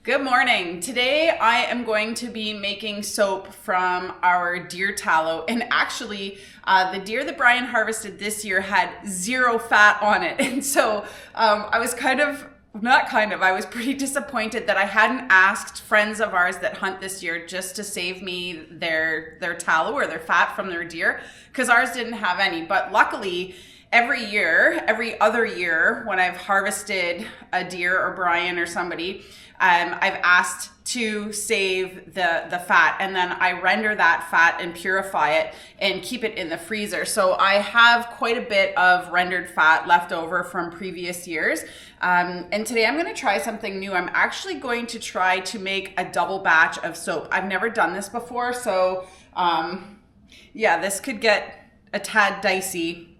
Good morning. Today I am going to be making soap from our deer tallow, and actually the deer that Brian harvested this year had zero fat on it, and so I was I was pretty disappointed that I hadn't asked friends of ours that hunt this year just to save me their tallow or their fat from their deer, because ours didn't have any. But luckily, every other year when I've harvested a deer or Brian or somebody, I've asked to save the fat, and then I render that fat and purify it and keep it in the freezer. So I have quite a bit of rendered fat left over from previous years. And today I'm going to try something new. I'm actually going to try to make a double batch of soap. I've never done this before, so yeah, this could get a tad dicey.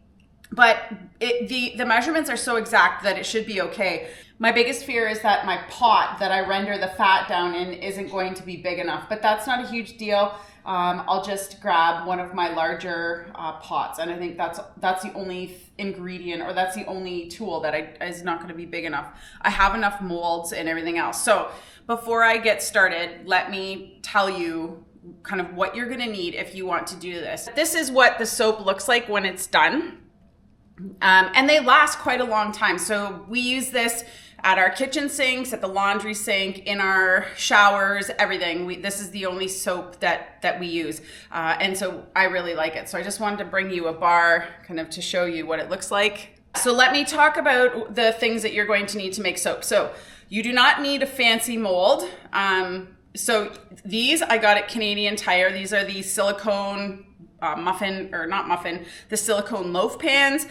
But the measurements are so exact that it should be okay. My biggest fear is that my pot that I render the fat down in isn't going to be big enough, but that's not a huge deal. I'll just grab one of my larger pots, and I think that's the only ingredient, or that's the only tool that is not going to be big enough. I have enough molds and everything else. So before I get started, let me tell you kind of what you're going to need if you want to do this. This is what the soap looks like when it's done. And they last quite a long time. So we use this at our kitchen sinks, at the laundry sink, in our showers, everything. This is the only soap that we use. And so I really like it. So I just wanted to bring you a bar kind of to show you what it looks like. So let me talk about the things that you're going to need to make soap. So you do not need a fancy mold. So these I got at Canadian Tire. These are the silicone the silicone loaf pans.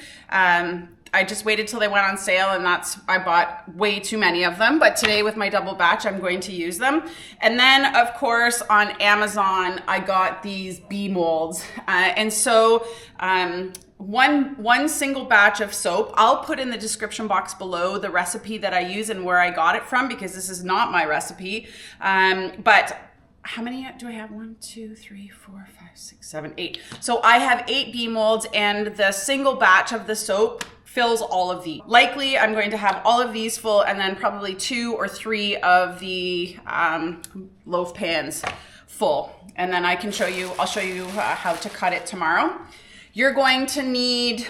I just waited till they went on sale, and I bought way too many of them. But today with my double batch, I'm going to use them. And then of course on Amazon, I got these bee molds. And so one single batch of soap, I'll put in the description box below the recipe that I use and where I got it from, because this is not my recipe. But how many do I have? 1, 2, 3, 4, 5, 6, 7, 8. So I have 8 bee molds, and the single batch of the soap fills all of these. Likely I'm going to have all of these full, and then probably 2 or 3 of the loaf pans full. And then I'll show you how to cut it tomorrow. You're going to need,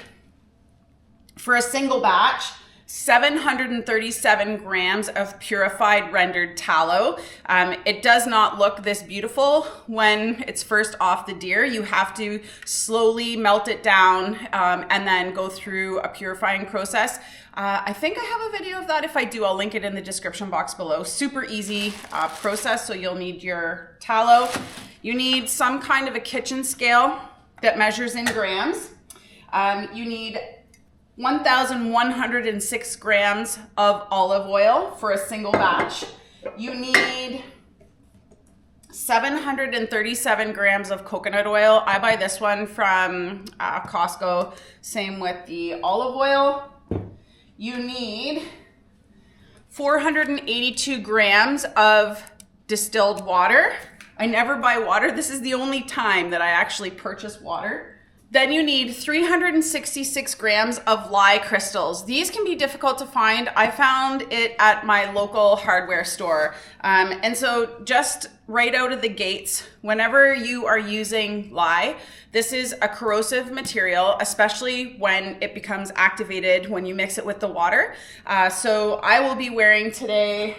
for a single batch, 737 grams of purified rendered tallow. It does not look this beautiful when it's first off the deer. You have to slowly melt it down and then go through a purifying process. I think I have a video of that. If I do, I'll link it in the description box below. Super easy process. So you'll need your tallow. You need some kind of a kitchen scale that measures in grams. You need 1,106 grams of olive oil for a single batch. You need 737 grams of coconut oil. I buy this one from Costco. Same with the olive oil. You need 482 grams of distilled water. I never buy water. This is the only time that I actually purchase water. Then you need 366 grams of lye crystals. These can be difficult to find. I found it at my local hardware store. And so just right out of the gates, whenever you are using lye, this is a corrosive material, especially when it becomes activated when you mix it with the water. So I will be wearing today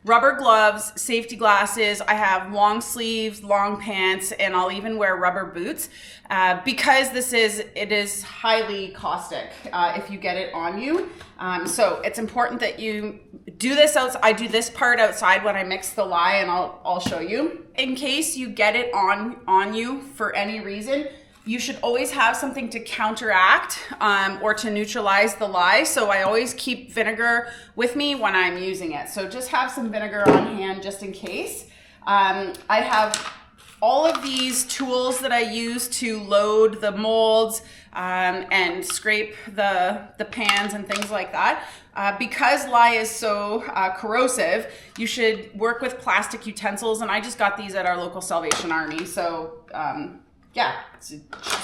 rubber gloves, safety glasses. I have long sleeves, long pants, and I'll even wear rubber boots because it is highly caustic if you get it on you. So it's important that you do this outside. I do this part outside when I mix the lye, and I'll show you. In case you get it on you for any reason, you should always have something to counteract or to neutralize the lye. So I always keep vinegar with me when I'm using it. So just have some vinegar on hand just in case. I have all of these tools that I use to load the molds and scrape the pans and things like that. Because lye is so corrosive, you should work with plastic utensils, and I just got these at our local Salvation Army. So yeah, it's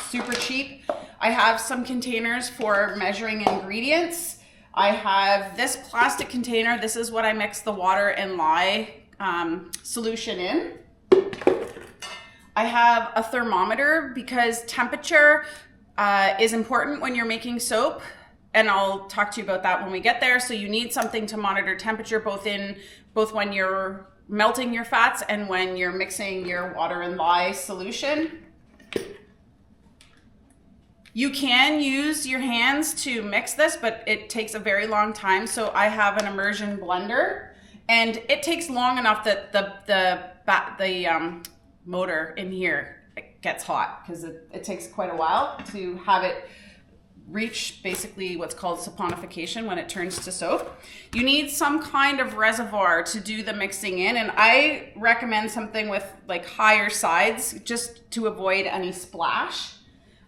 super cheap. I have some containers for measuring ingredients. I have this plastic container. This is what I mix the water and lye solution in. I have a thermometer because temperature is important when you're making soap. And I'll talk to you about that when we get there. So you need something to monitor temperature both when you're melting your fats and when you're mixing your water and lye solution. You can use your hands to mix this, but it takes a very long time. So I have an immersion blender, and it takes long enough that the motor in here gets hot because it takes quite a while to have it reach basically what's called saponification when it turns to soap. You need some kind of reservoir to do the mixing in, and I recommend something with like higher sides just to avoid any splash.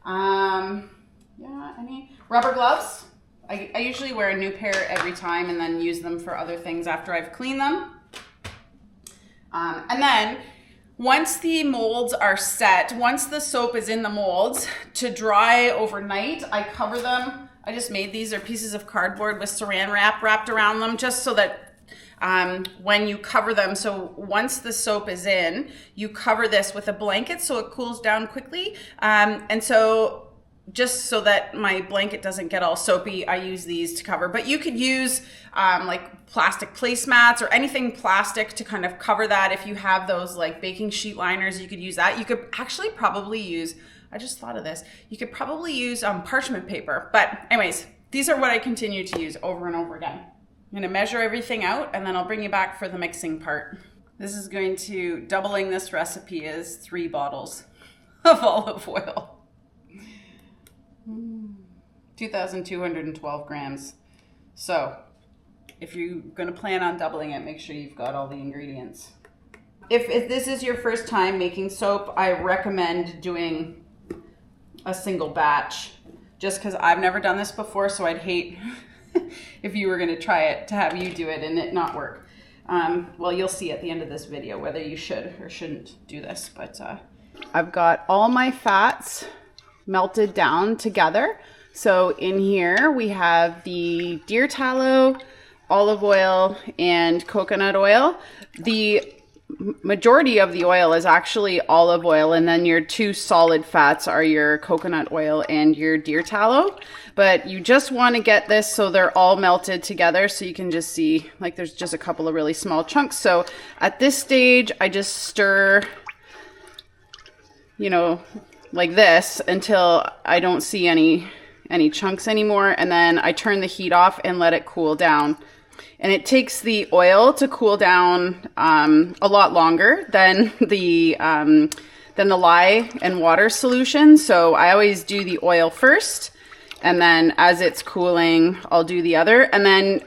Yeah, any rubber gloves. I usually wear a new pair every time and then use them for other things after I've cleaned them. And then once the molds are set, once the soap is in the molds, to dry overnight, I cover them. I just made these. They're pieces of cardboard with saran wrap wrapped around them just so that when you cover them, so once the soap is in, you cover this with a blanket so it cools down quickly. And so just so that my blanket doesn't get all soapy, I use these to cover. But you could use like plastic placemats or anything plastic to kind of cover that. If you have those like baking sheet liners, you could use that. You could actually probably use, I just thought of this, you could probably use parchment paper. But anyways, these are what I continue to use over and over again. I'm gonna measure everything out and then I'll bring you back for the mixing part. This is going to, doubling this recipe is 3 bottles of olive oil. 2,212 grams. So if you're gonna plan on doubling it, make sure you've got all the ingredients. If this is your first time making soap, I recommend doing a single batch just because I've never done this before, so I'd hate if you were gonna try it to have you do it and it not work. Well, you'll see at the end of this video whether you should or shouldn't do this, but I've got all my fats melted down together. So in here we have the deer tallow, olive oil, and coconut oil. The majority of the oil is actually olive oil, and then your 2 solid fats are your coconut oil and your deer tallow. But you just want to get this so they're all melted together, so you can just see like there's just a couple of really small chunks. So at this stage I just stir, you know, like this until I don't see any chunks anymore, and then I turn the heat off and let it cool down. And it takes the oil to cool down a lot longer than the lye and water solution. So I always do the oil first, and then as it's cooling, I'll do the other. And then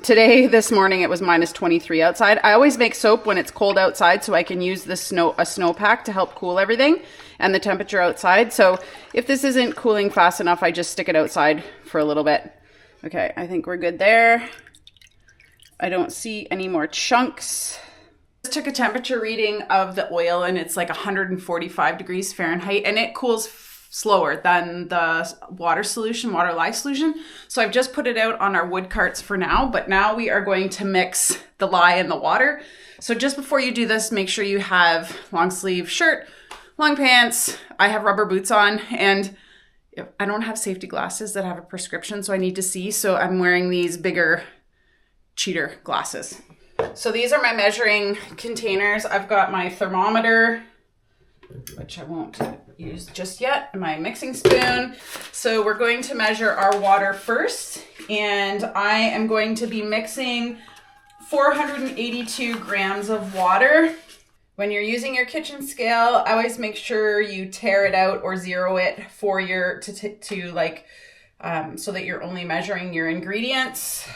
this morning it was -23 outside. I always make soap when it's cold outside so I can use a snow pack to help cool everything and the temperature outside. So if this isn't cooling fast enough, I just stick it outside for a little bit. Okay, I think we're good there. I don't see any more chunks. Just took a temperature reading of the oil and it's like 145 degrees Fahrenheit, and it cools slower than the water lye solution. So I've just put it out on our wood carts for now, but now we are going to mix the lye and the water. So just before you do this, make sure you have long sleeve shirt, long pants. I have rubber boots on, and I don't have safety glasses that have a prescription, so I need to see. So I'm wearing these bigger cheater glasses. So these are my measuring containers. I've got my thermometer, which I won't use just yet, my mixing spoon. So we're going to measure our water first, and I am going to be mixing 482 grams of water. When you're using your kitchen scale, I always make sure you tear it out or zero it for your so that you're only measuring your ingredients.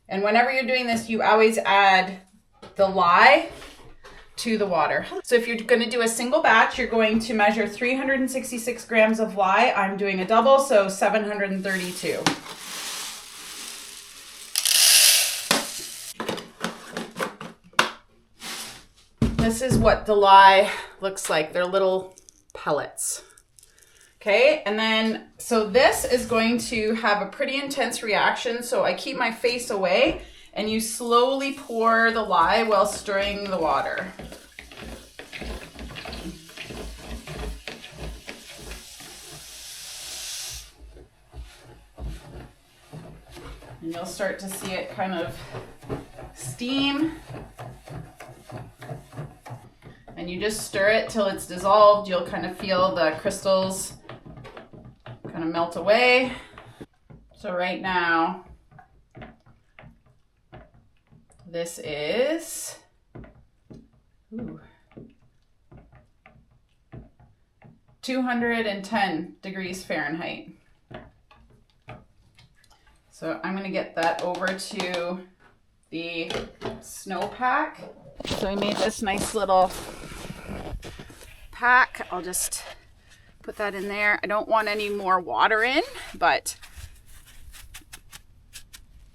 And whenever you're doing this, you always add the lye to the water. So if you're going to do a single batch, you're going to measure 366 grams of lye. I'm doing a double, so 732. This is what the lye looks like. They're little pellets. Okay, and then, so this is going to have a pretty intense reaction, so I keep my face away, and you slowly pour the lye while stirring the water. And you'll start to see it kind of steam. And you just stir it till it's dissolved. You'll kind of feel the crystals kind of melt away. So right now, this is 210 degrees Fahrenheit. So I'm gonna get that over to the snowpack. So I made this nice little pack. I'll just put that in there. I don't want any more water in, but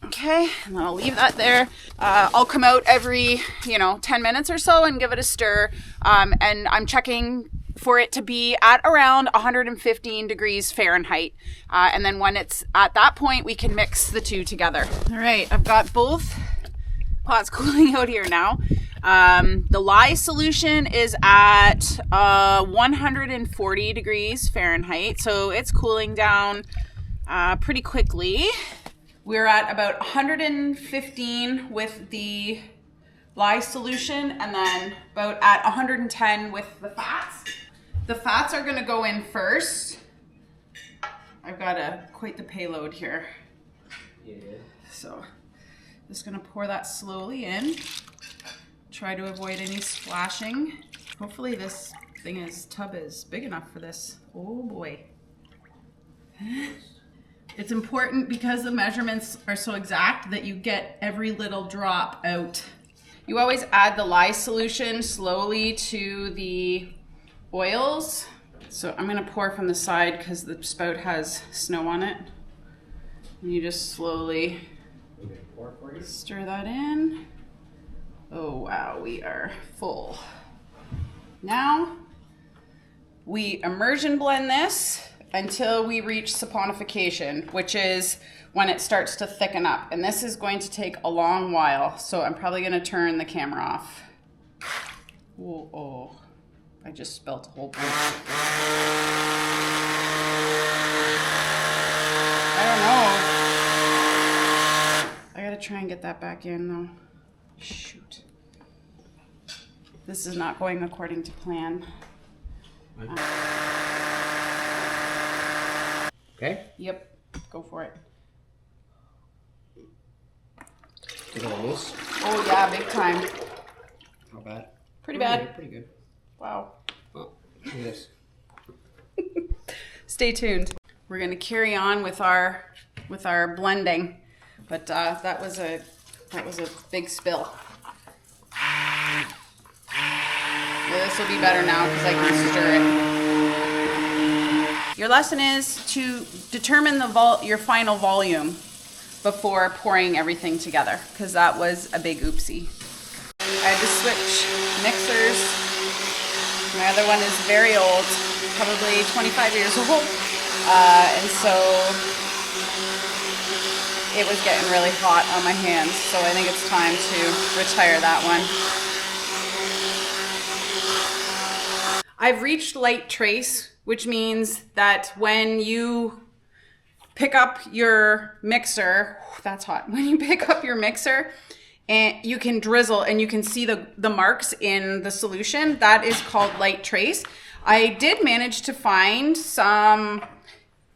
okay, and then I'll leave that there. I'll come out every, 10 minutes or so and give it a stir. And I'm checking for it to be at around 115 degrees Fahrenheit. And then when it's at that point, we can mix the two together. All right, I've got both pots cooling out here now. The lye solution is at 140 degrees Fahrenheit, so it's cooling down pretty quickly. We're at about 115 with the lye solution, and then about at 110 with the fats. The fats are going to go in first. I've got quite the payload here. Yeah. So just going to pour that slowly in. Try to avoid any splashing. Hopefully this tub is big enough for this. Oh boy. It's important because the measurements are so exact that you get every little drop out. You always add the lye solution slowly to the oils. So I'm gonna pour from the side because the spout has snow on it. And you just slowly stir that in. Oh wow, we are full. Now we immersion blend this until we reach saponification, which is when it starts to thicken up. And this is going to take a long while, so I'm probably gonna turn the camera off. Oh, I just spilled a whole bunch. I don't know. I gotta try and get that back in though. Shoot. This is not going according to plan. Okay? Yep, go for it. Is it loose? Oh yeah, big time. How bad? Pretty bad. Pretty good. Wow. Oh, look at this. Stay tuned. We're gonna carry on with our blending, but that was a big spill. Well, this will be better now because I can stir it. Your lesson is to determine your final volume before pouring everything together, because that was a big oopsie. I had to switch mixers. My other one is very old, probably 25 years old, and so it was getting really hot on my hands, so I think it's time to retire that one. I've reached light trace, which means that when you pick up your mixer, that's hot. When you pick up your mixer, and you can drizzle and you can see the marks in the solution, that is called light trace. I did manage to find some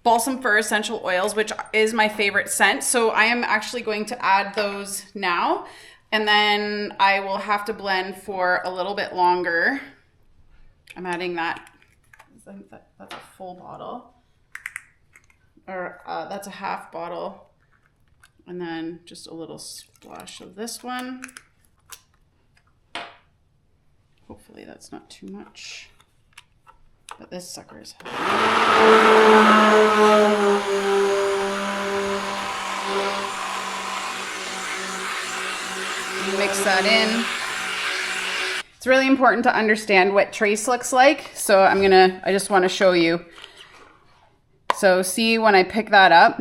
balsam fir essential oils, which is my favorite scent. So I am actually going to add those now, and then I will have to blend for a little bit longer. I'm adding that. I think that's a full bottle, or that's a half bottle, and then just a little splash of this one. Hopefully that's not too much, but this sucker is heavy. You mix that in. It's really important to understand what trace looks like, so I just want to show you. So see, when I pick that up,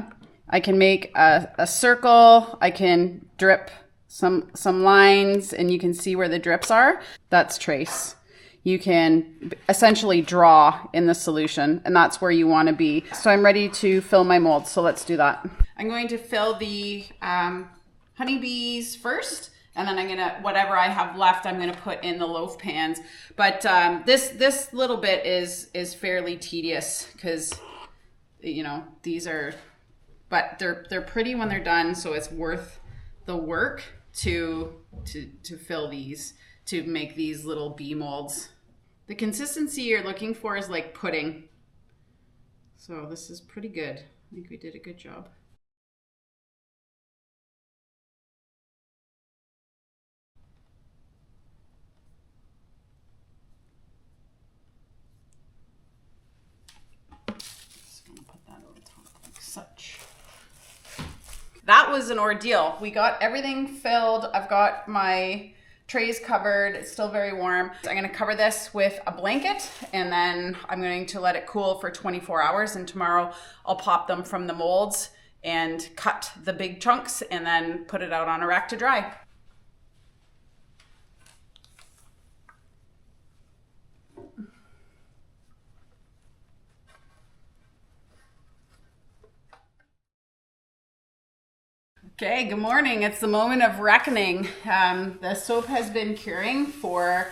I can make a circle, I can drip some lines, and you can see where the drips are. That's trace. You can essentially draw in the solution, and that's where you want to be. So I'm ready to fill my mold, so let's do that. I'm going to fill the honeybees first, and then I'm gonna, whatever I have left, I'm gonna put in the loaf pans. But this little bit is fairly tedious because, you know, these are, but they're pretty when they're done, so it's worth the work to fill these, to make these little bee molds. The consistency you're looking for is like pudding. So this is pretty good. I think we did a good job. Just gonna put that over top like such. That was an ordeal. We got everything filled. I've got my trays covered. It's still very warm. I'm gonna cover this with a blanket, and then I'm going to let it cool for 24 hours, and tomorrow I'll pop them from the molds and cut the big chunks and then put it out on a rack to dry. Okay, good morning. It's the moment of reckoning. The soap has been curing for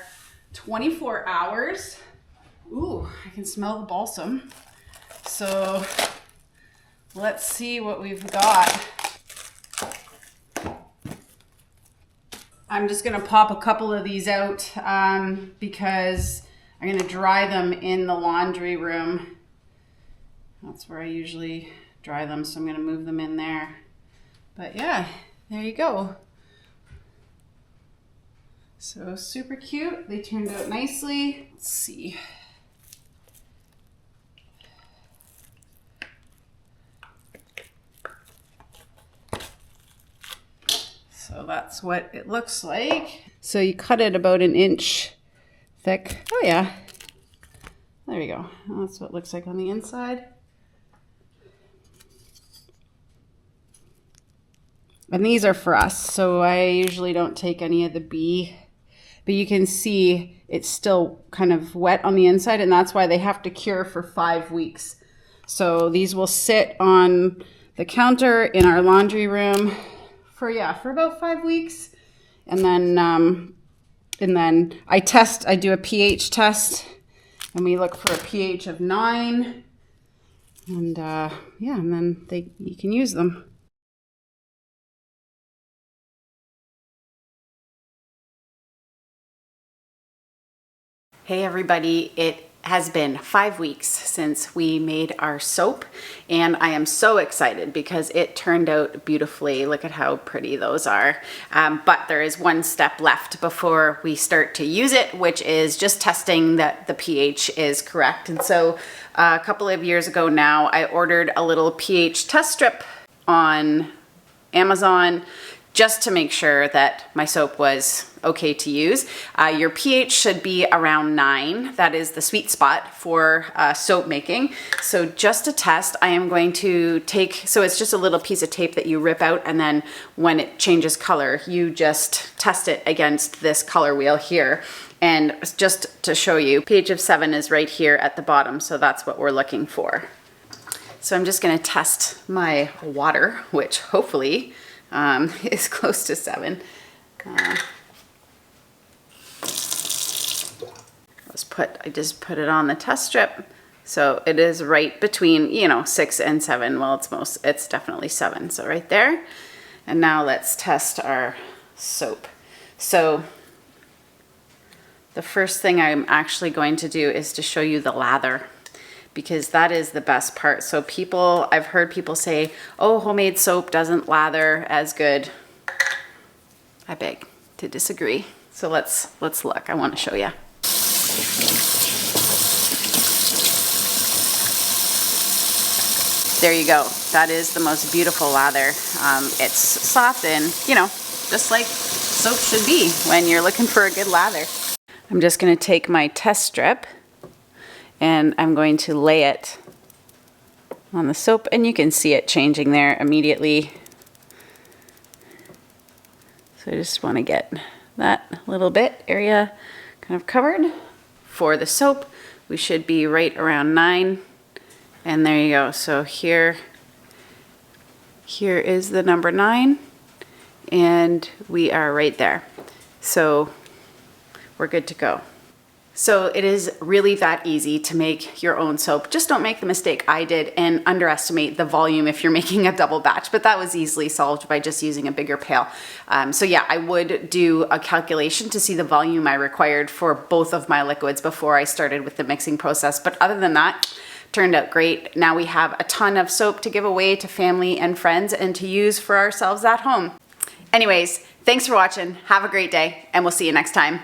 24 hours. Ooh, I can smell the balsam. So let's see what we've got. I'm just gonna pop a couple of these out because I'm gonna dry them in the laundry room. That's where I usually dry them, so I'm gonna move them in there. But yeah, there you go. So super cute. They turned out nicely. Let's see. So that's what it looks like. So you cut it about an inch thick. Oh yeah. There you go. That's what it looks like on the inside. And these are for us, so I usually don't take any of the bee, but you can see it's still kind of wet on the inside, and that's why they have to cure for 5 weeks. So these will sit on the counter in our laundry room for about 5 weeks. And then I do a pH test, and we look for a pH of 9. And and then you can use them. Hey everybody, it has been 5 weeks since we made our soap, and I am so excited because it turned out beautifully. Look at how pretty those are. But there is one step left before we start to use it, which is just testing that the pH is correct. And so a couple of years ago now, I ordered a little pH test strip on Amazon just to make sure that my soap was okay to use. Your pH should be around 9. That is the sweet spot for soap making. So just to test, I am going to so it's just a little piece of tape that you rip out, and then when it changes color, you just test it against this color wheel here. And just to show you, pH of 7 is right here at the bottom, so that's what we're looking for. So I'm just gonna test my water, which hopefully is close to 7. I just put it on the test strip, so it is right between 6 and 7. Well, it's definitely 7, so right there. And now let's test our soap. So the first thing I'm actually going to do is to show you the lather, because that is the best part. So I've heard people say, oh, homemade soap doesn't lather as good. I beg to disagree. So let's look. I want to show you. There you go. That is the most beautiful lather. It's soft and, just like soap should be when you're looking for a good lather. I'm just going to take my test strip and I'm going to lay it on the soap, and you can see it changing there immediately. So I just want to get that little bit area kind of covered. For the soap, we should be right around 9. And there you go. So here is the number 9, and we are right there. So we're good to go. So it is really that easy to make your own soap. Just don't make the mistake I did and underestimate the volume if you're making a double batch, but that was easily solved by just using a bigger pail. So yeah, I would do a calculation to see the volume I required for both of my liquids before I started with the mixing process. But other than that, turned out great. Now we have a ton of soap to give away to family and friends and to use for ourselves at home. Anyways, thanks for watching. Have a great day, and we'll see you next time.